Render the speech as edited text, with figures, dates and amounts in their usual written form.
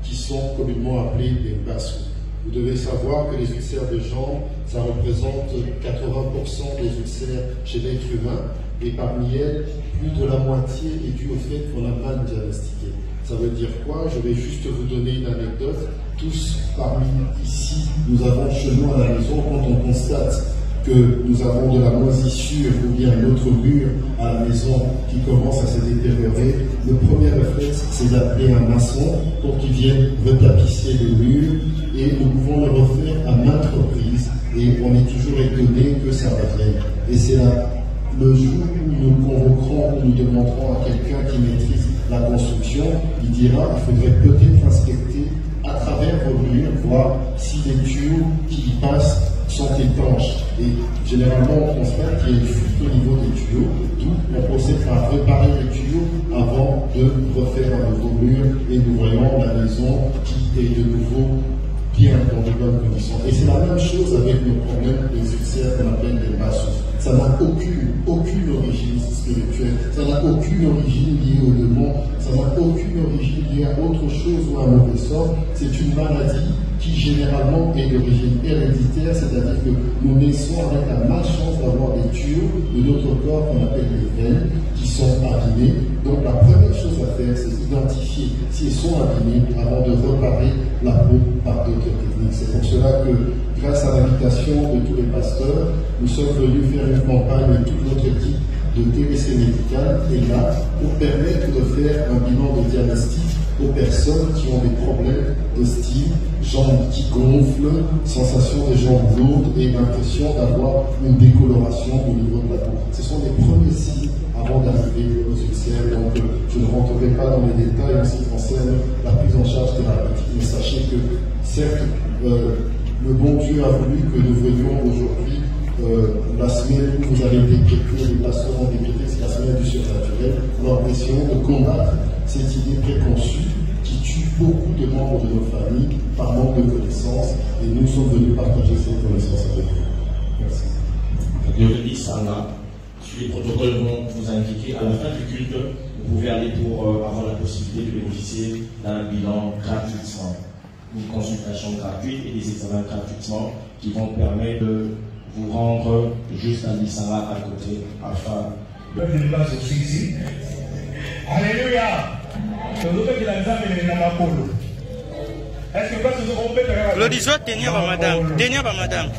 qui sont communément appelés des bassous. Vous devez savoir que les ulcères de jambes, ça représente 80% des ulcères chez l'être humain, et parmi elles, plus de la moitié est due au fait qu'on a mal diagnostiqué. Ça veut dire quoi? Je vais juste vous donner une anecdote. Tous parmi ici, nous avons chez nous à la maison, quand on constate que nous avons de la moisissure ou bien un autre mur à la maison qui commence à se détériorer, le premier réflexe, c'est d'appeler un maçon pour qu'il vienne retapisser le mur, et nous pouvons le refaire à maintes reprises et on est toujours étonné que ça revienne. Et c'est là le jour où nous convoquerons, où nous demanderons à quelqu'un qui maîtrise la construction, il dira il faudrait peut-être inspecter à travers vos murs, voir si les tuyaux qui y passent sont étanches. Et généralement, on constate qu'il y a une fuite au niveau des tuyaux, d'où on procède à réparer les tuyaux avant de refaire un nouveau mur, et nous voyons la maison qui est de nouveau bien dans de bonnes conditions. Et c'est la même chose avec nos problèmes des ulcères qu'on appelle des basses. Ça n'a aucune origine spirituelle, ça n'a aucune origine liée au démon, ça n'a aucune origine liée à autre chose ou à un mauvais sort. C'est une maladie qui généralement est d'origine héréditaire, c'est-à-dire que nous naissons avec la malchance d'avoir des tuyaux de notre corps qu'on appelle les veines qui sont abîmées. Donc la première chose à faire, c'est d'identifier si elles sont abîmées avant de réparer la peau par d'autres techniques. C'est pour cela que, grâce à l'invitation de tous les pasteurs, nous sommes venus faire une campagne avec toute notre équipe de TBC médical et là pour permettre de faire un bilan de diagnostic aux personnes qui ont des problèmes de style, jambes qui gonflent, sensation des jambes lourdes et l'impression d'avoir une décoloration au niveau de la peau. Ce sont les premiers signes avant d'arriver aux ulcères. Donc je ne rentrerai pas dans les détails en ce qui concerne la prise en charge thérapeutique, mais sachez que certes le bon Dieu a voulu que nous venions aujourd'hui la semaine où vous avez décrété, les pasteurs ont décrété, c'est la semaine du surnaturel. Alors essayons de combattre cette idée préconçue qui tue beaucoup de membres de nos familles par manque de connaissances, et nous sommes venus partager cette connaissance avec vous. Merci. Le Sarna, les protocoles vont vous indiquer à la fin du culte, vous pouvez aller pour avoir la possibilité de bénéficier d'un bilan gratuitement, une consultation gratuite et des examens gratuitement qui vont permettre de vous rendre juste à l'Issara à côté afin de... Alléluia. L'auditoire tenir par madame.